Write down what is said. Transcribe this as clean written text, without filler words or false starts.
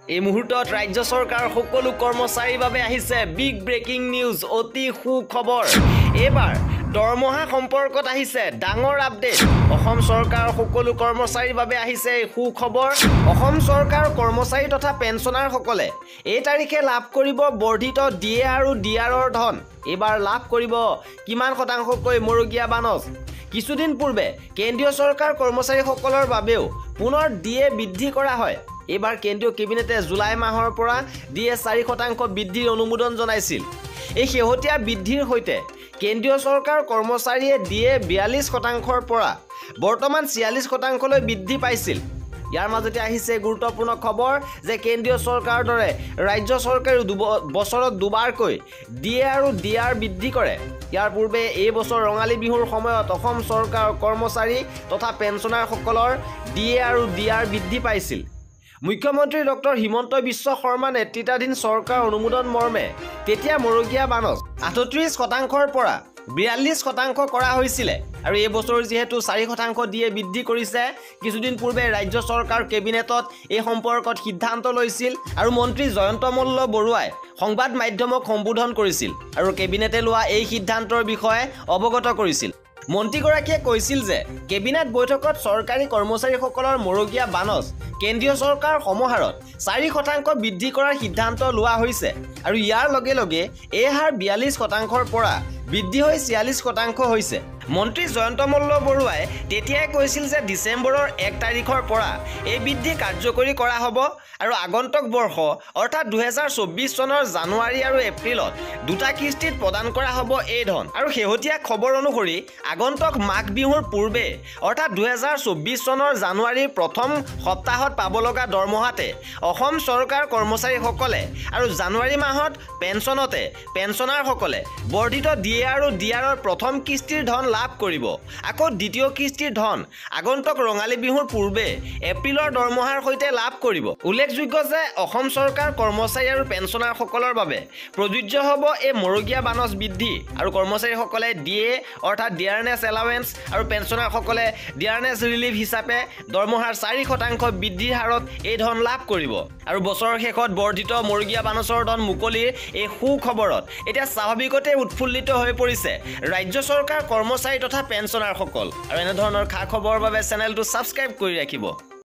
এই মুহূৰ্তত ৰাজ্য চৰকাৰৰ সকলো কৰ্মচাৰীৰ বাবে আহিছে বিগ ব্ৰেকিং নিউজ অতি সুখবৰ এবাৰ দৰমহা সম্পৰ্কত আহিছে ডাঙৰ আপডেট অসম চৰকাৰৰ সকলো কৰ্মচাৰীৰ বাবে আহিছে সুখবৰ অসম চৰকাৰৰ কৰ্মচাৰী তথা পেঞ্চনাৰ সকলে এই তাৰিখে লাভ কৰিব বৰ্ধিত ডিএ আৰু ডিআৰৰ ধন এবাৰ লাভ কৰিব কিমান শতাংশকৈ মৰগিয়া বানজ কিছুদিন পূৰ্বে কেন্দ্ৰীয় চৰকাৰ কৰ্মচাৰীসকলৰ বাবেও পুনৰ ডিএ বৃদ্ধি কৰা হয় এবাৰ কেন্দ্ৰীয় কেবিনেটে জুলাই মাহৰ পৰা ডিএ 4% বৃদ্ধিৰ অনুমোদন জনাইছিল এই শেহতীয়া বৃদ্ধিৰ হৈতে কেন্দ্ৰীয় চৰকাৰ কৰ্মচাৰীয়ে ডিএ 42%ৰ পৰা বৰ্তমান 46%লৈ বৃদ্ধি পাইছিল ইয়াৰ মাজতে আহিছে গুৰুত্বপূৰ্ণ খবৰ যে কেন্দ্ৰীয় চৰকাৰৰ দৰে ৰাজ্য চৰকাৰে বছৰত দুবাৰকৈ ডিএ আৰু ডিআৰ বৃদ্ধি কৰে ইয়াৰ পূৰ্বে এই বছৰ ৰঙালী বিহুৰ সময়ত অসম চৰকাৰৰ কৰ্মচাৰী তথা পেঞ্চনাৰসকলৰ ডিএ আৰু ডিআৰ বৃদ্ধি পাইছিল মুখ্যমন্ত্ৰী ডক্টৰ হিমন্ত বিশ্ব শৰ্মা নেতৃত্বাধীন চৰকাৰ অনুমোদন মৰ্মে তেতিয়া মৰগিয়া বানজ 38%ৰ পৰা 42% কৰা হৈছিল আৰু এই বছৰ যেহেতু 4% ডিএ বৃদ্ধি কৰিছে কিছুদিন পূৰ্বে ৰাজ্য চৰকাৰ কেবিনেটত এই সম্পৰ্কত সিদ্ধান্ত লৈছিল আৰু মন্ত্ৰী জয়ন্ত মল্ল বৰুৱাই সংবাদ মাধ্যমক সম্বোধন কৰিছিল আৰু কেবিনেটে লোৱা এই সিদ্ধান্তৰ বিষয়ে অৱগত কৰিছিল মন্ত্ৰীগৰাকীয়ে কৈছিল যে কেবিনেট বৈঠকত চৰকাৰী কৰ্মচাৰীসকলৰ মৰগিয়া বানজ কেন্দ্ৰীয় চৰকাৰ সমাহাৰত 4% বৃদ্ধি কৰাৰ সিদ্ধান্ত লোৱা হৈছে আৰু ইয়াৰ লগে লগে এই হাৰ 42%ৰ পৰা বৃদ্ধি হৈ 46% হৈছে মন্ত্ৰী জয়ন্ত মল্ল বৰুৱাই তেতিয়াই কৈছিল যে ডিসেম্বৰৰ 1 তাৰিখৰ পৰা এই বৃদ্ধি কাৰ্যকৰী কৰা হ'ব আৰু আগন্তুক বৰ্ষ অৰ্থাৎ 2024 চনৰ জানুৱাৰী আৰু এপ্ৰিলত দুটা কিস্তিত প্ৰদান কৰা হ'ব এই ধন আৰু শেহতীয়া খবৰ অনুসৰি আগন্তুক মাঘ বিহুৰ পূৰ্বে অৰ্থাৎ 2024 চনৰ জানুৱাৰীৰ প্ৰথম সপ্তাহত পাব লগা দৰমহাতে অসম চৰকাৰ কৰ্মচাৰীসকলে আৰু জানুৱাৰী মাহত পেঞ্চনতে পেঞ্চনাৰসকলে বৰ্ধিত ডিএ আৰু ডিআৰৰ প্ৰথম কিস্তিৰ ধন লাভ কৰিব আকৌ দ্বিতীয় কিস্তিৰ ধন আগন্তুক ৰঙালী বিহুৰ পূৰ্বে এপ্ৰিলৰ দৰমহাৰ সৈতে লাভ কৰিব উল্লেখযোগ্য যে অসম চৰকাৰ কৰ্মচাৰী আৰু পেঞ্চনাৰসকলৰ বাবে প্ৰযোজ্য হ'ব এই মৰগিয়া বানজ বৃদ্ধি আৰু কৰ্মচাৰীসকলে ডিএ অৰ্থাৎ ডিয়াৰনেছ এলাৱেন্স আৰু পেঞ্চনাৰসকলে ডিয়াৰনেছ ৰিলিফ হিচাপে দৰমহাৰ 4% বৃদ্ধিৰ হাৰত এই ধন লাভ কৰিব আৰু বছৰৰ শেষত বৰ্ধিত মৰগিয়া বানজৰ ধন মুকলিৰ এই সুখবৰত এতিয়া স্বাভাৱিকতে উৎফুল্লিত হৈ পৰিছে ৰাজ্য চৰকাৰ কৰ্মচাৰী তথা পেঞ্চনাৰসকল আৰু এনে ধৰণৰ খা খবৰৰ বাবে চেনেলটো সাবস্ক্ৰাইব কৰি ৰাখিব